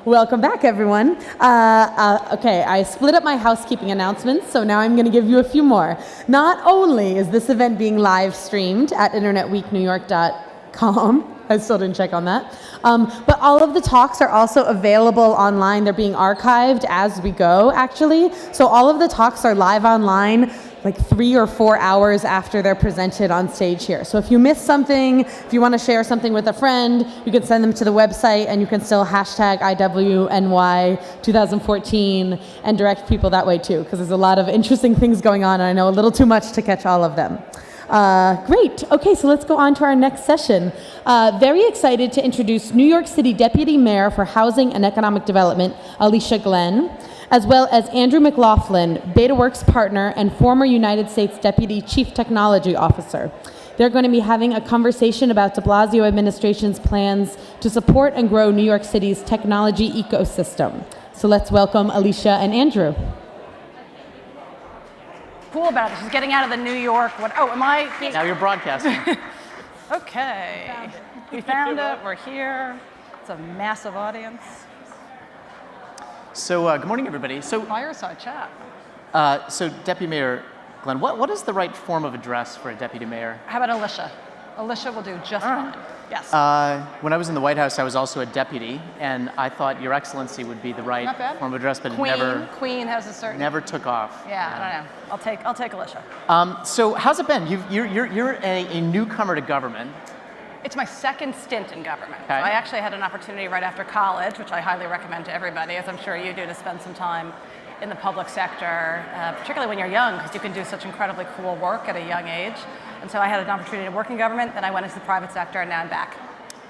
Welcome back, everyone. Okay, I split up my housekeeping announcements, so now I'm going to give you a few more. Not only is this event being live streamed at internetweeknewyork.com, I still didn't check on that, but all of the talks are also available online. They're being archived as we go, actually. So all of the talks are live online like 3 or 4 hours after they're presented on stage here. So if you missed something, if you want to share something with a friend, you can send them to the website and you can still hashtag IWNY 2014 and direct people that way too, because there's a lot of interesting things going on and I know a little too much to catch all of them. Great. Okay, so let's go on to our next session. Very excited to introduce New York City Deputy Mayor for Housing and Economic Development, Alicia Glen, as well as Andrew McLaughlin, BetaWorks partner and former United States Deputy Chief Technology Officer. They're going to be having a conversation about de Blasio administration's plans to support and grow New York City's technology ecosystem. So let's welcome Alicia and Andrew. Cool about it. She's getting out of the New York. Am I? Now you're broadcasting. Okay. We found it. We're here. It's a massive audience. So good morning, everybody. So Fireside chat. So Deputy Mayor Glenn, what is the right form of address for a deputy mayor? How about Alicia? Alicia will do just fine. Yes. When I was in the White House, I was also a deputy, and I thought Your Excellency would be the right form of address, but Queen has a certain. Never took off. Yeah, I don't know. I'll take Alicia. So how's it been? You're a newcomer to government. It's my second stint in government. Okay. So I actually had an opportunity right after college, which I highly recommend to everybody, as I'm sure you do, to spend some time in the public sector, particularly when you're young, because you can do such incredibly cool work at a young age. And so I had an opportunity to work in government, then I went into the private sector, and now I'm back.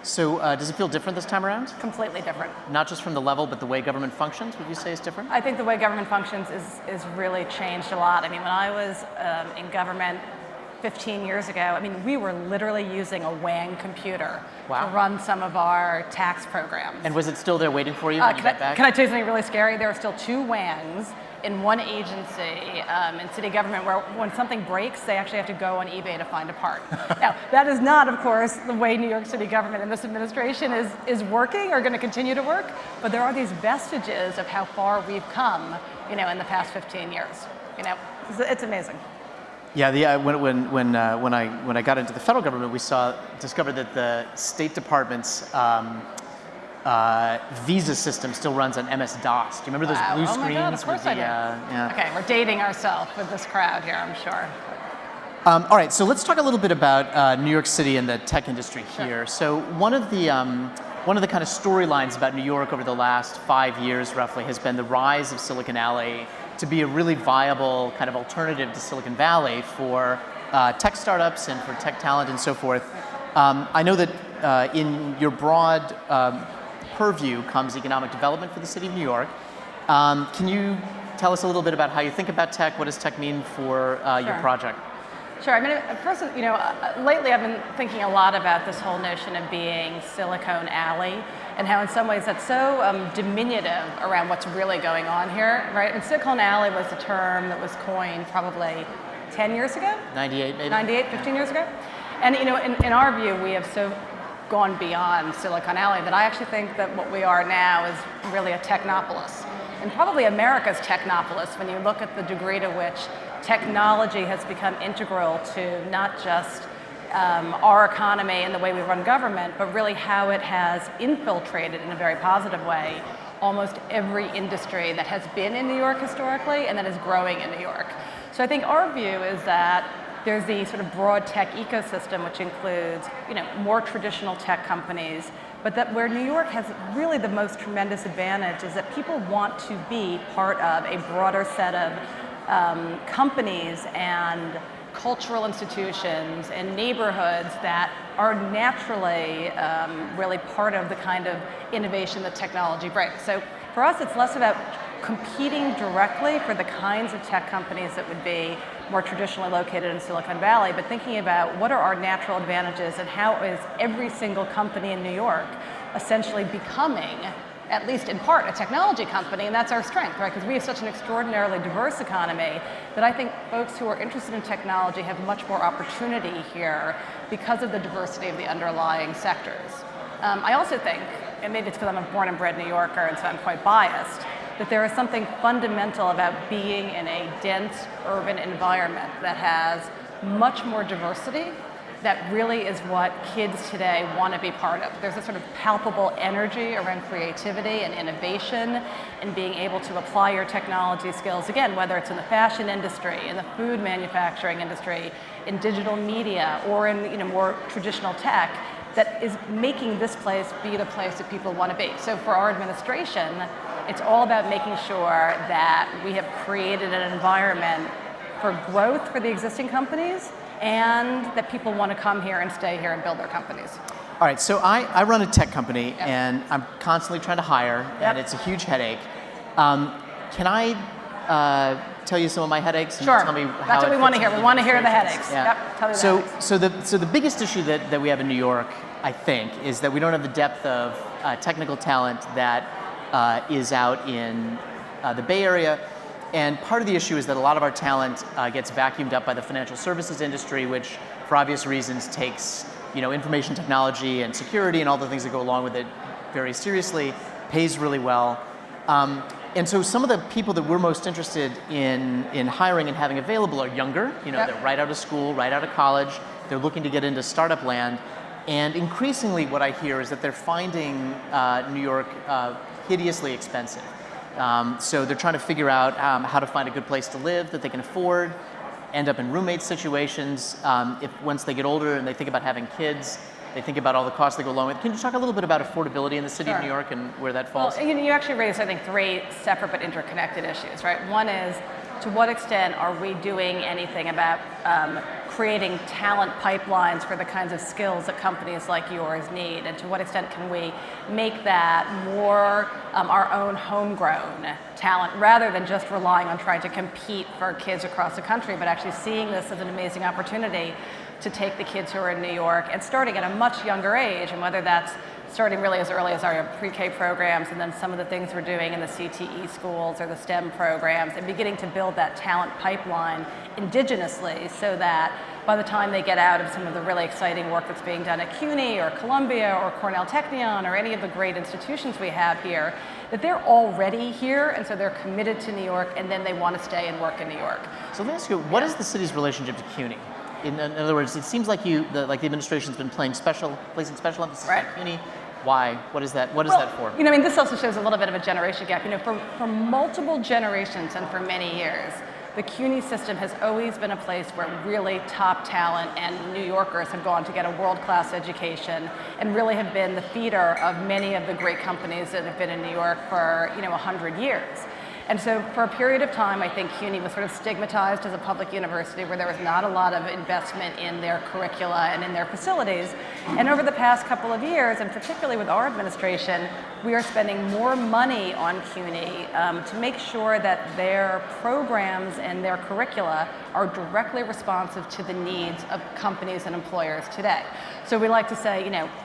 So does it feel different this time around? Completely different. Not just from the level, but the way government functions, would you say is different? I think the way government functions is really changed a lot. I mean, when I was in government 15 years ago, I mean, we were literally using a WANG computer to run some of our tax programs. And was it still there waiting for you when you got back? Can I tell you something really scary? There are still 2 WANGs in one agency in city government where when something breaks, they actually have to go on eBay to find a part. Now, that is not, of course, the way New York City government and this administration is working or going to continue to work, but there are these vestiges of how far we've come, in the past 15 years. It's amazing. Yeah, when I got into the federal government, we discovered that the State Department's visa system still runs on MS-DOS. Do you remember those blue screens? Oh my God, of course I do. Yeah. Okay, we're dating ourselves with this crowd here, I'm sure. All right, so let's talk a little bit about New York City and the tech industry here. So one of the kind of storylines about New York over the last 5 years, roughly, has been the rise of Silicon Alley to be a really viable kind of alternative to Silicon Valley for tech startups and for tech talent and so forth. I know that in your broad purview comes economic development for the city of New York. Can you tell us a little bit about how you think about tech? What does tech mean for your project? Sure. I mean, first, lately I've been thinking a lot about this whole notion of being Silicon Alley and how in some ways that's so diminutive around what's really going on here, right? And Silicon Alley was a term that was coined probably 10 years ago? 98, maybe? 98, 15 years ago. And, in our view, we have so gone beyond Silicon Alley that I actually think that what we are now is really a technopolis. And probably America's technopolis when you look at the degree to which technology has become integral to not just our economy and the way we run government, but really how it has infiltrated in a very positive way almost every industry that has been in New York historically and that is growing in New York. So I think our view is that there's the sort of broad tech ecosystem, which includes more traditional tech companies, but that where New York has really the most tremendous advantage is that people want to be part of a broader set of companies and cultural institutions and neighborhoods that are naturally really part of the kind of innovation that technology brings. So for us, it's less about competing directly for the kinds of tech companies that would be more traditionally located in Silicon Valley, but thinking about what are our natural advantages and how is every single company in New York essentially becoming, at least in part, a technology company, and that's our strength, right? Because we have such an extraordinarily diverse economy that I think folks who are interested in technology have much more opportunity here because of the diversity of the underlying sectors. I also think, and maybe it's because I'm a born and bred New Yorker and so I'm quite biased, that there is something fundamental about being in a dense urban environment that has much more diversity that really is what kids today want to be part of. There's a sort of palpable energy around creativity and innovation and being able to apply your technology skills, again, whether it's in the fashion industry, in the food manufacturing industry, in digital media, or in more traditional tech, that is making this place be the place that people want to be. So for our administration, it's all about making sure that we have created an environment for growth for the existing companies and that people want to come here and stay here and build their companies. All right, so I run a tech company and I'm constantly trying to hire and it's a huge headache. Can I tell you some of my headaches and sure. tell me how That's what we want to hear. We want to hear the headaches. Yeah. Yep, tell me the headaches. So the biggest issue that we have in New York, I think, is that we don't have the depth of technical talent that is out in the Bay Area. And part of the issue is that a lot of our talent gets vacuumed up by the financial services industry, which, for obvious reasons, takes information technology and security and all the things that go along with it very seriously, pays really well. And so some of the people that we're most interested in hiring and having available are younger. They're right out of school, right out of college. They're looking to get into startup land. And increasingly what I hear is that they're finding New York hideously expensive. So they're trying to figure out how to find a good place to live that they can afford, end up in roommate situations. Once they get older and they think about having kids, they think about all the costs that go along with it. Can you talk a little bit about affordability in the city of New York and where that falls? Well, you actually raised, I think, three separate but interconnected issues, right? One is, to what extent are we doing anything about creating talent pipelines for the kinds of skills that companies like yours need? And to what extent can we make that more our own homegrown talent, rather than just relying on trying to compete for kids across the country, but actually seeing this as an amazing opportunity to take the kids who are in New York and starting at a much younger age, and whether that's starting really as early as our pre-K programs and then some of the things we're doing in the CTE schools or the STEM programs, and beginning to build that talent pipeline indigenously so that by the time they get out of some of the really exciting work that's being done at CUNY or Columbia or Cornell Technion or any of the great institutions we have here, that they're already here and so they're committed to New York and then they want to stay and work in New York. So let me ask you, what is the city's relationship to CUNY? In other words, it seems like the administration's been placing special emphasis on CUNY. Why? What is that? What is that for? This also shows a little bit of a generation gap. For multiple generations and for many years, the CUNY system has always been a place where really top talent and New Yorkers have gone to get a world-class education and really have been the feeder of many of the great companies that have been in New York for 100 years. And so for a period of time, I think CUNY was sort of stigmatized as a public university where there was not a lot of investment in their curricula and in their facilities. And over the past couple of years, and particularly with our administration, we are spending more money on CUNY to make sure that their programs and their curricula are directly responsive to the needs of companies and employers today. So we like to say,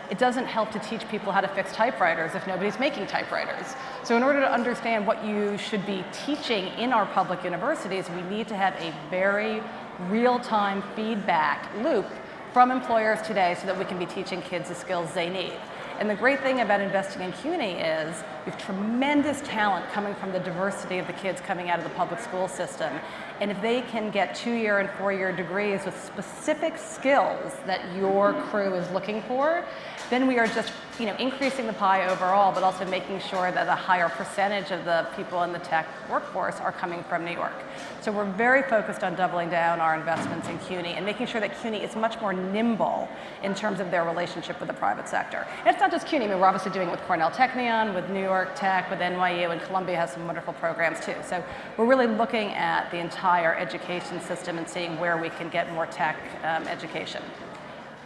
it doesn't help to teach people how to fix typewriters if nobody's making typewriters. So in order to understand what you should be teaching in our public universities, we need to have a very real-time feedback loop from employers today so that we can be teaching kids the skills they need. And the great thing about investing in CUNY is we have tremendous talent coming from the diversity of the kids coming out of the public school system. And if they can get 2-year and 4-year degrees with specific skills that your crew is looking for, then we are just increasing the pie overall, but also making sure that a higher percentage of the people in the tech workforce are coming from New York. So we're very focused on doubling down our investments in CUNY and making sure that CUNY is much more nimble in terms of their relationship with the private sector. And it's not just CUNY. We're obviously doing it with Cornell Technion, with New York Tech, with NYU, and Columbia has some wonderful programs too. So we're really looking at the entire education system and seeing where we can get more tech education.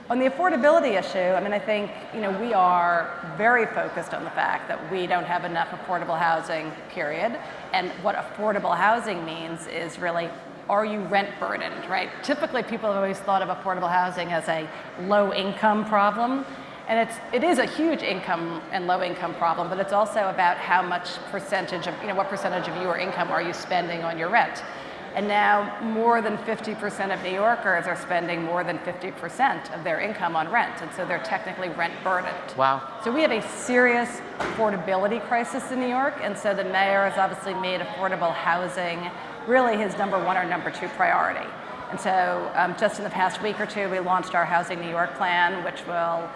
On the affordability issue, I think we are very focused on the fact that we don't have enough affordable housing, period. And what affordable housing means is really, are you rent burdened, right? Typically, people have always thought of affordable housing as a low-income problem. And it is a huge income and low-income problem, but it's also about how much percentage of, what percentage of your income are you spending on your rent. And now more than 50% of New Yorkers are spending more than 50% of their income on rent, and so they're technically rent burdened. Wow. So we have a serious affordability crisis in New York, and so the mayor has obviously made affordable housing really his number one or number two priority. And so just in the past week or two, we launched our Housing New York plan, which will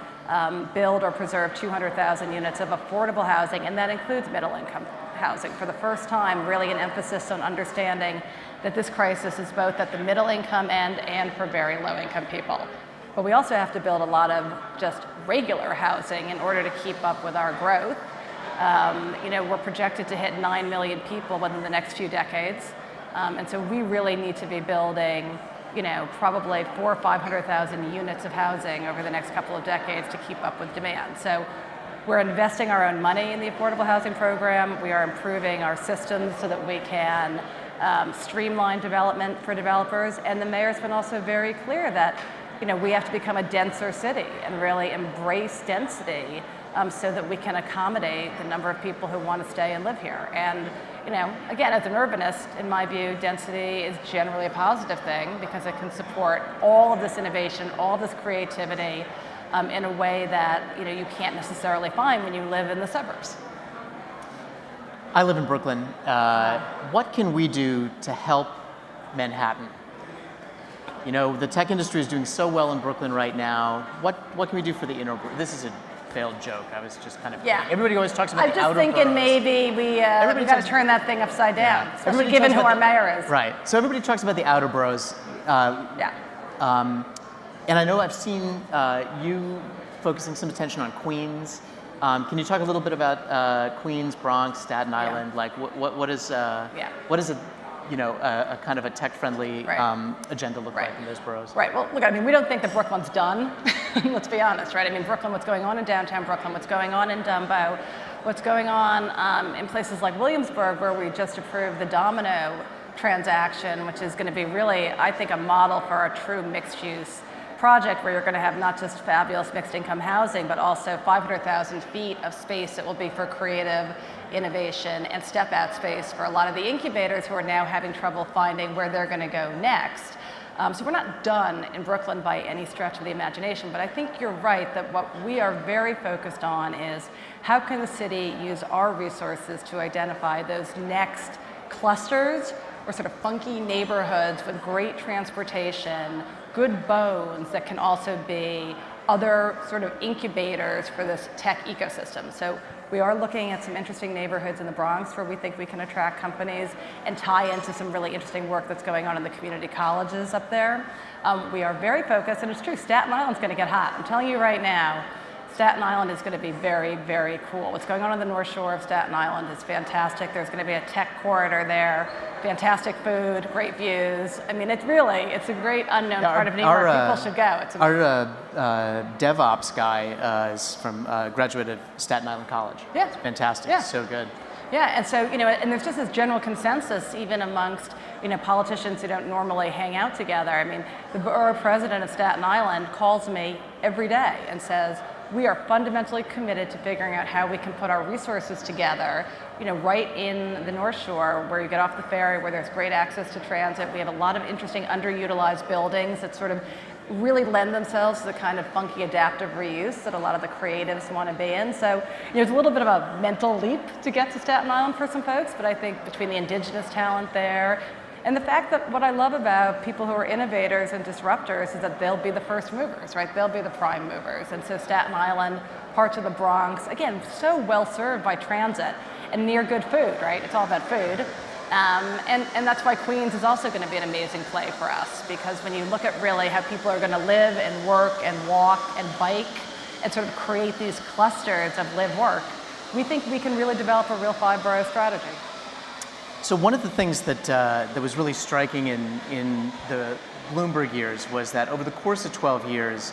build or preserve 200,000 units of affordable housing, and that includes middle income housing. For the first time, really an emphasis on understanding that this crisis is both at the middle income end and for very low income people. But we also have to build a lot of just regular housing in order to keep up with our growth. We're projected to hit 9 million people within the next few decades. And so we really need to be building, probably 400,000 or 500,000 units of housing over the next couple of decades to keep up with demand. So we're investing our own money in the affordable housing program. We are improving our systems so that we can streamline development for developers. And the mayor's been also very clear that, we have to become a denser city and really embrace density so that we can accommodate the number of people who want to stay and live here. And, again, as an urbanist, in my view, density is generally a positive thing because it can support all of this innovation, all this creativity in a way that, you can't necessarily find when you live in the suburbs. I live in Brooklyn. What can we do to help Manhattan? The tech industry is doing so well in Brooklyn right now. What can we do for the inner? This is a failed joke. I was just kind of. Yeah. Everybody always talks about the outer boroughs. I'm just thinking maybe we got to turn that thing upside down, especially given who our mayor is. Right. So everybody talks about the outer boroughs. And I know I've seen you focusing some attention on Queens. Can you talk a little bit about Queens, Bronx, Staten Island? Like what is a kind of a tech-friendly agenda look like in those boroughs? Right. Well, look, we don't think that Brooklyn's done. Let's be honest, right? Brooklyn, what's going on in downtown Brooklyn, what's going on in Dumbo, what's going on in places like Williamsburg, where we just approved the Domino transaction, which is going to be really, I think, a model for a true mixed-use project where you're going to have not just fabulous mixed income housing, but also 500,000 feet of space that will be for creative innovation and step out space for a lot of the incubators who are now having trouble finding where they're going to go next. So we're not done in Brooklyn by any stretch of the imagination, but I think you're right that what we are very focused on is how can the city use our resources to identify those next clusters or sort of funky neighborhoods with great transportation, good bones that can also be other sort of incubators for this tech ecosystem. So we are looking at some interesting neighborhoods in the Bronx where we think we can attract companies and tie into some really interesting work that's going on in the community colleges up there. We are very focused, and it's true, Staten Island's going to get hot. I'm telling you right now, Staten Island is going to be very, very cool. What's going on the North Shore of Staten Island is fantastic. There's going to be a tech corridor there, fantastic food, great views. It's a great unknown part of New York. People should go. Our DevOps guy is from graduate of Staten Island College. Yeah. It's fantastic. Yeah. It's so good. Yeah, and so, and there's just this general consensus even amongst, politicians who don't normally hang out together. The borough president of Staten Island calls me every day and says, we are fundamentally committed to figuring out how we can put our resources together, right in the North Shore where you get off the ferry, where there's great access to transit. We have a lot of interesting underutilized buildings that sort of really lend themselves to the kind of funky adaptive reuse that a lot of the creatives want to be in. So it's a little bit of a mental leap to get to Staten Island for some folks, but I think between the indigenous talent there, and the fact that what I love about people who are innovators and disruptors is that they'll be the first movers, right? They'll be the prime movers. And so Staten Island, parts of the Bronx, again, so well served by transit and near good food, right? It's all about food. And that's why Queens is also going to be an amazing play for us, because when you look at really how people are going to live and work and walk and bike and sort of create these clusters of live-work, we think we can really develop a real five-borough strategy. So one of the things that was really striking in the Bloomberg years was that over the course of 12 years,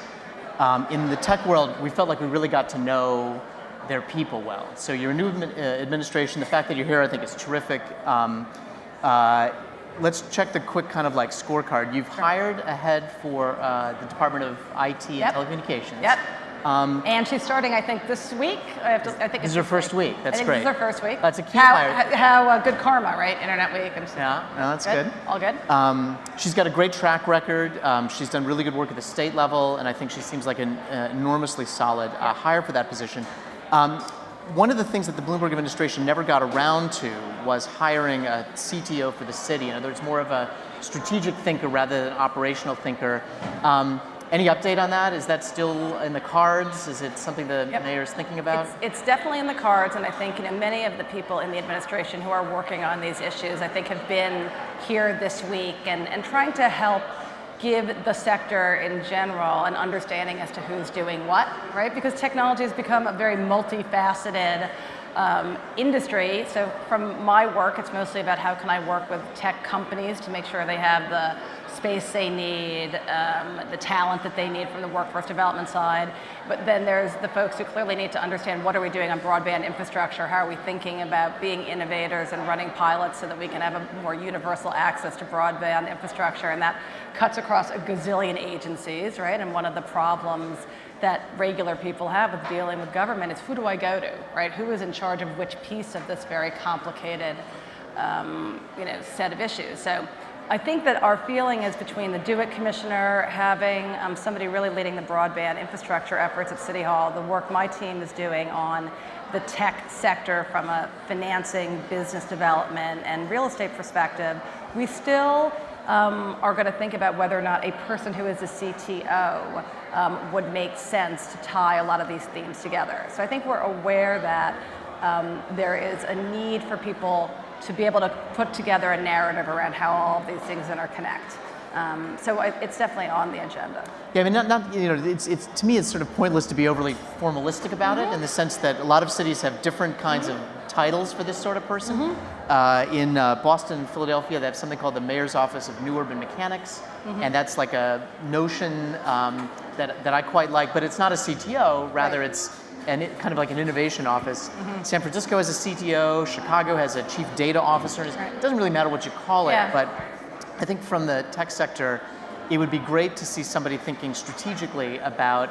in the tech world, we felt like we really got to know their people well. So your new administration, the fact that you're here, I think is terrific. Let's check the quick kind of like scorecard. You've hired a head for the Department of IT and Telecommunications. Yep. And she's starting, I think, this week. I think This is her first week. That's great. This is her first week. That's a key How, hire. how good karma, right? Internet week. Yeah, no, that's good. All good. She's got a great track record. She's done really good work at the state level, and I think she seems like an enormously solid hire for that position. One of the things that the Bloomberg administration never got around to was hiring a CTO for the city. In other words, more of a strategic thinker rather than an operational thinker. Any update on that? Is that still in the cards? Is it something the mayor's thinking about? It's definitely in the cards, and I think many of the people in the administration who are working on these issues, I think, have been here this week and trying to help give the sector in general an understanding as to who's doing what, right? Because technology has become a very multifaceted industry. So from my work, it's mostly about how can I work with tech companies to make sure they have the space they need, the talent that they need from the workforce development side. But then there's the folks who clearly need to understand what are we doing on broadband infrastructure, how are we thinking about being innovators and running pilots so that we can have a more universal access to broadband infrastructure, and that cuts across a gazillion agencies, right? And one of the problems that regular people have with dealing with government is who do I go to, right? Who is in charge of which piece of this very complicated set of issues? So I think that our feeling is between the Do It Commissioner, having somebody really leading the broadband infrastructure efforts at City Hall, the work my team is doing on the tech sector from a financing, business development, and real estate perspective, we still are going to think about whether or not a person who is a CTO would make sense to tie a lot of these themes together. So I think we're aware that there is a need for people to be able to put together a narrative around how all of these things interconnect. So it's definitely on the agenda. Yeah, I mean, it's to me, it's sort of pointless to be overly formalistic about it, in the sense that a lot of cities have different kinds of titles for this sort of person. In Boston and Philadelphia, they have something called the Mayor's Office of New Urban Mechanics, and that's like a notion that I quite like, but it's not a CTO, rather it's kind of like an innovation office. San Francisco has a CTO, Chicago has a chief data officer. It doesn't really matter what you call it, but I think from the tech sector, it would be great to see somebody thinking strategically about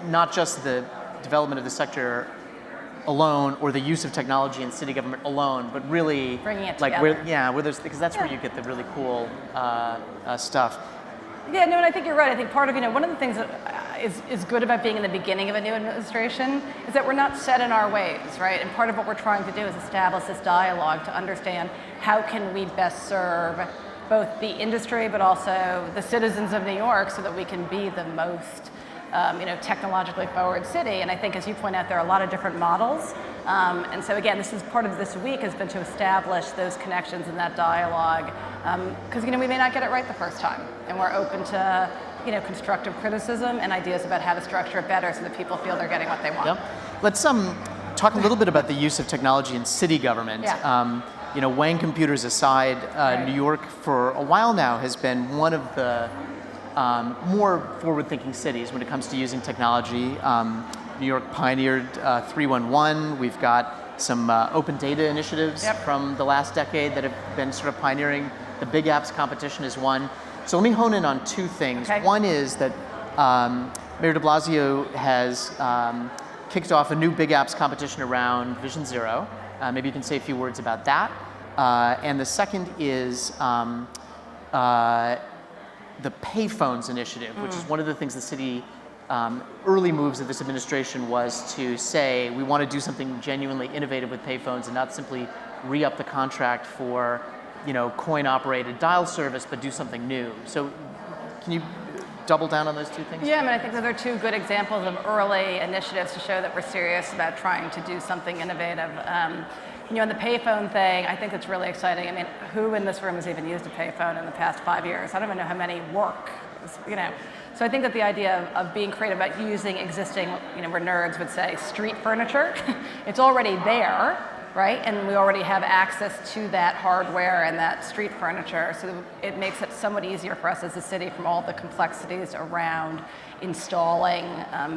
not just the development of the sector alone or the use of technology in city government alone, but really bringing it like together. where there's, because that's where you get the really cool stuff. Yeah, no, and I think you're right. I think part of, one of the things that is good about being in the beginning of a new administration is that we're not set in our ways, right? And part of what we're trying to do is establish this dialogue to understand how can we best serve both the industry but also the citizens of New York so that we can be the most technologically forward city. And I think, as you point out, there are a lot of different models. And so again, this is part of this week has been to establish those connections and that dialogue. Because we may not get it right the first time, and we're open to constructive criticism and ideas about how to structure it better so that people feel they're getting what they want. Yep. Let's talk a little bit about the use of technology in city government. Wang computers aside, New York for a while now has been one of the more forward-thinking cities when it comes to using technology. New York pioneered 311. We've got some open data initiatives from the last decade that have been sort of pioneering. The Big Apps competition is one. So let me hone in on two things. Okay. One is that Mayor de Blasio has kicked off a new Big Apps competition around Vision Zero. Maybe you can say a few words about that. And the second is the Payphones initiative, which is one of the things the city, early moves of this administration was to say, we want to do something genuinely innovative with payphones and not simply re-up the contract for coin-operated dial service, but do something new. So can you double down on those two things? Yeah, I think those are two good examples of early initiatives to show that we're serious about trying to do something innovative. On the payphone thing, I think it's really exciting. Who in this room has even used a payphone in the past 5 years? I don't even know how many work, So I think that the idea of being creative about using existing, where nerds would say street furniture, it's already there, right? And we already have access to that hardware and that street furniture, so it makes it somewhat easier for us as a city from all the complexities around installing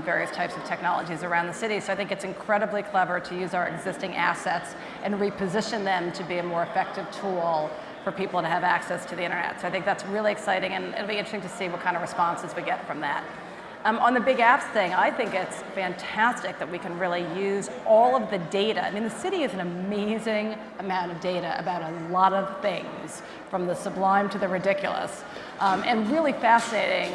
various types of technologies around the city. So I think it's incredibly clever to use our existing assets and reposition them to be a more effective tool for people to have access to the internet. So I think that's really exciting, and it'll be interesting to see what kind of responses we get from that. On the big apps thing, I think it's fantastic that we can really use all of the data. I mean, the city is an amazing amount of data about a lot of things, from the sublime to the ridiculous, and really fascinating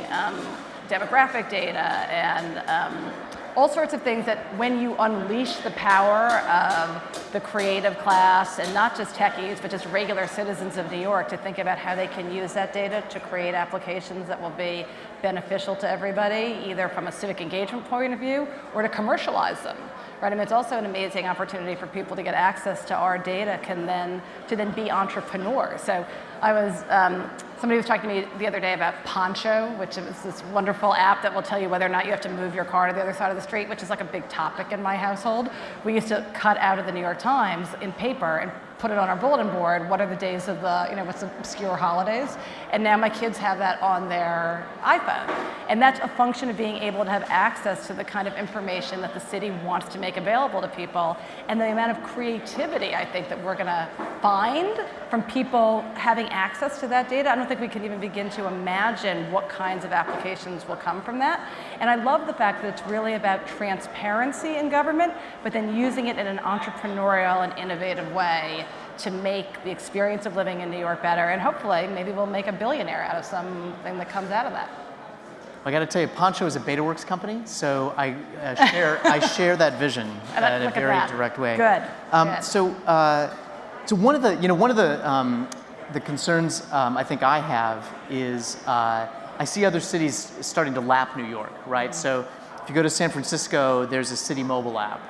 demographic data and all sorts of things that when you unleash the power of the creative class, and not just techies, but just regular citizens of New York, to think about how they can use that data to create applications that will be beneficial to everybody, either from a civic engagement point of view or to commercialize them. Right? I mean, it's also an amazing opportunity for people to get access to our data, to then be entrepreneurs. So I was, somebody was talking to me the other day about Poncho, which is this wonderful app that will tell you whether or not you have to move your car to the other side of the street, which is like a big topic in my household. We used to cut out of the New York Times in paper and put it on our bulletin board, what are the days of the, what's the obscure holidays? And now my kids have that on their iPhone. And that's a function of being able to have access to the kind of information that the city wants to make available to people, and the amount of creativity, I think, that we're gonna find from people having access to that data. I don't think we can even begin to imagine what kinds of applications will come from that. And I love the fact that it's really about transparency in government, but then using it in an entrepreneurial and innovative way to make the experience of living in New York better, and hopefully maybe we'll make a billionaire out of something that comes out of that. I got to tell you, Poncho is a BetaWorks company, so I share that vision in a very direct way. Good. So one of the concerns I think I have is I see other cities starting to lap New York, right? Mm-hmm. So if you go to San Francisco, there's a city mobile app.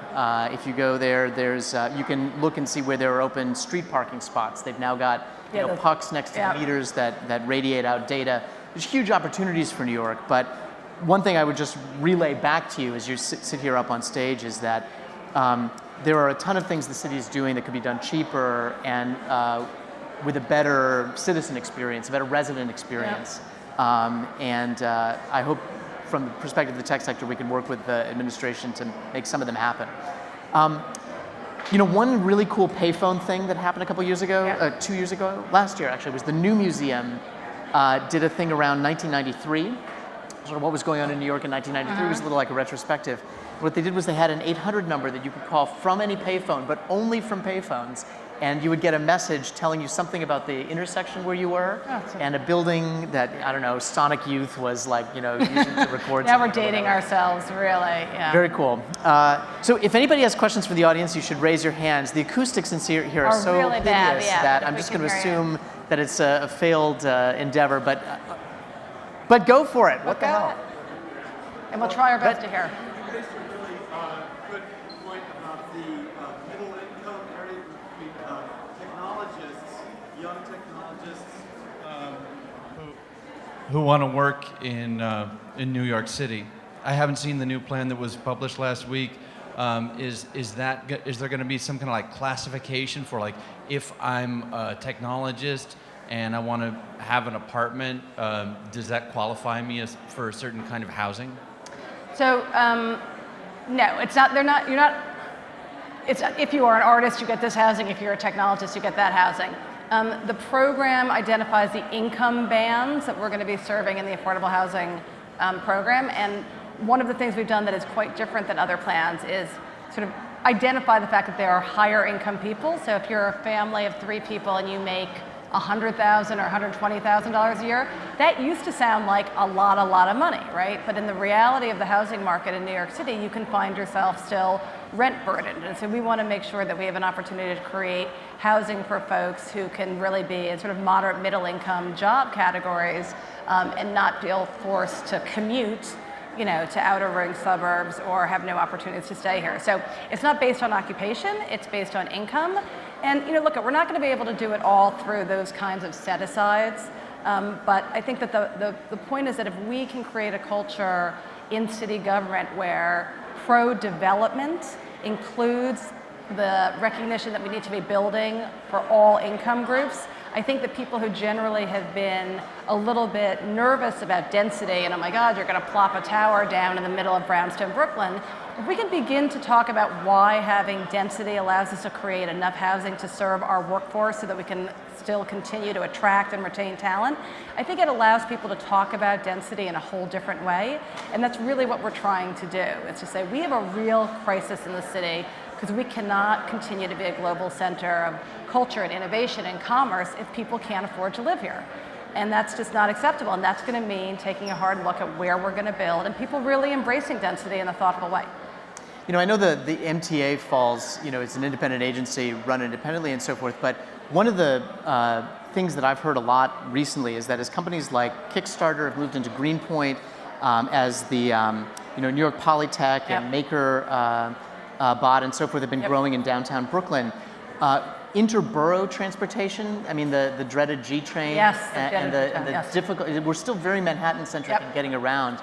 If you go there, there's you can look and see where there are open street parking spots. They've now got pucks next to meters that radiate out data. There's huge opportunities for New York, but one thing I would just relay back to you as you sit here up on stage is that there are a ton of things the city is doing that could be done cheaper and with a better citizen experience, a better resident experience. I hope from the perspective of the tech sector, we can work with the administration to make some of them happen. One really cool payphone thing that happened a couple years ago, 2 years ago, last year actually, was the New Museum did a thing around 1993, sort of what was going on in New York in 1993. It was a little like a retrospective. What they did was they had an 800 number that you could call from any payphone, but only from payphones. And you would get a message telling you something about the intersection where you were, and a building that, I don't know, Sonic Youth was like, using to record. Now we're dating ourselves, really. Yeah. Very cool. So if anybody has questions for the audience, you should raise your hands. The acoustics in here are so really bad, hideous that I'm just going to assume that it's a failed endeavor, but go for it. What the hell? And we'll try our best to hear. Who want to work in New York City. I haven't seen the new plan that was published last week. Is there going to be some kind of like classification for like if I'm a technologist and I want to have an apartment, does that qualify me for a certain kind of housing? So no, it's not. You're not. It's if you are an artist, you get this housing. If you're a technologist, you get that housing. The program identifies the income bands that we're going to be serving in the affordable housing program, and one of the things we've done that is quite different than other plans is sort of identify the fact that there are higher income people. So if you're a family of 3 people and you make $100,000 or $120,000 a year, that used to sound like a lot of money, right? But in the reality of the housing market in New York City, you can find yourself still rent burdened. And so we want to make sure that we have an opportunity to create housing for folks who can really be in sort of moderate middle income job categories and not feel forced to commute to outer ring suburbs or have no opportunities to stay here. So it's not based on occupation, it's based on income. And look, we're not going to be able to do it all through those kinds of set-asides, but I think that the point is that if we can create a culture in city government where pro-development includes the recognition that we need to be building for all income groups, I think that people who generally have been a little bit nervous about density and, oh my God, you're going to plop a tower down in the middle of brownstone Brooklyn, if we can begin to talk about why having density allows us to create enough housing to serve our workforce so that we can still continue to attract and retain talent, I think it allows people to talk about density in a whole different way. And that's really what we're trying to do. It's to say we have a real crisis in the city because we cannot continue to be a global center of culture and innovation and commerce if people can't afford to live here. And that's just not acceptable. And that's going to mean taking a hard look at where we're going to build and people really embracing density in a thoughtful way. You know, I know the MTA falls, you know, it's an independent agency run independently and so forth, but one of the things that I've heard a lot recently is that as companies like Kickstarter have moved into Greenpoint, as the you know, New York Polytech and Maker Bot and so forth have been growing in downtown Brooklyn. Interborough transportation, I mean the dreaded G train and the difficult, we're still very Manhattan-centric in getting around.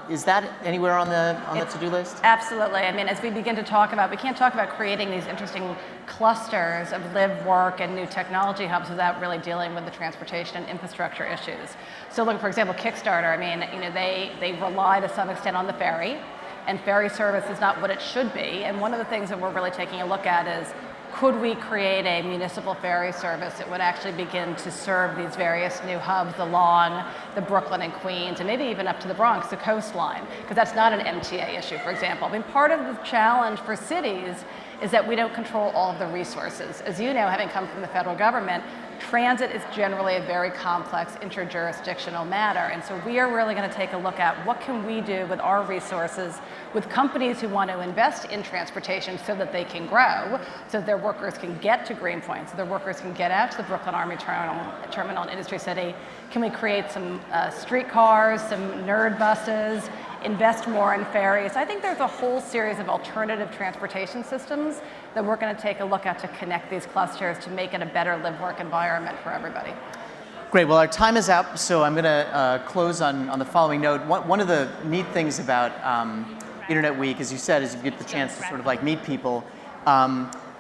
Is that anywhere on the to-do list? Absolutely. I mean, as we begin to talk about, we can't talk about creating these interesting clusters of live, work, and new technology hubs without really dealing with the transportation and infrastructure issues. So look, for example, Kickstarter, I mean, you know, they rely to some extent on the ferry, and ferry service is not what it should be. And one of the things that we're really taking a look at is, could we create a municipal ferry service that would actually begin to serve these various new hubs along the Brooklyn and Queens, and maybe even up to the Bronx, the coastline, because that's not an MTA issue, for example. I mean, part of the challenge for cities is that we don't control all of the resources. As you know, having come from the federal government, transit is generally a very complex interjurisdictional matter. And so we are really going to take a look at what can we do with our resources with companies who want to invest in transportation so that they can grow, so that their workers can get to Greenpoint, so their workers can get out to the Brooklyn Army Terminal and Industry City. Can we create some streetcars, some nerd buses, invest more in ferries? I think there's a whole series of alternative transportation systems that we're going to take a look at to connect these clusters to make it a better live-work environment for everybody. Great, well our time is up, so I'm going to close on the following note. One of the neat things about Internet Week, as you said, is you get the chance to sort of like meet people.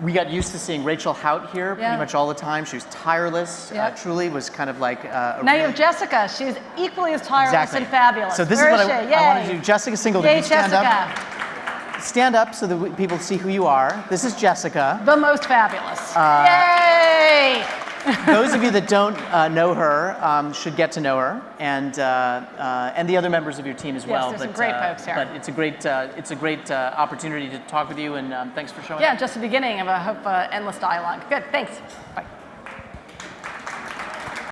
We got used to seeing Rachel Hout here pretty much all the time. She was tireless, truly was kind of like now you have Jessica. She's equally as tireless and fabulous. So this Where is what I want to do. Jessica Singleton, Yay, stand Jessica. up. Stand up so that people see who you are. This is Jessica. The most fabulous. Yay! Those of you that don't know her should get to know her, and the other members of your team as well. Yes, there's some great folks here. But it's a great opportunity to talk with you, and thanks for showing up. Yeah, just the beginning of a hope endless dialogue. Good, thanks. Bye.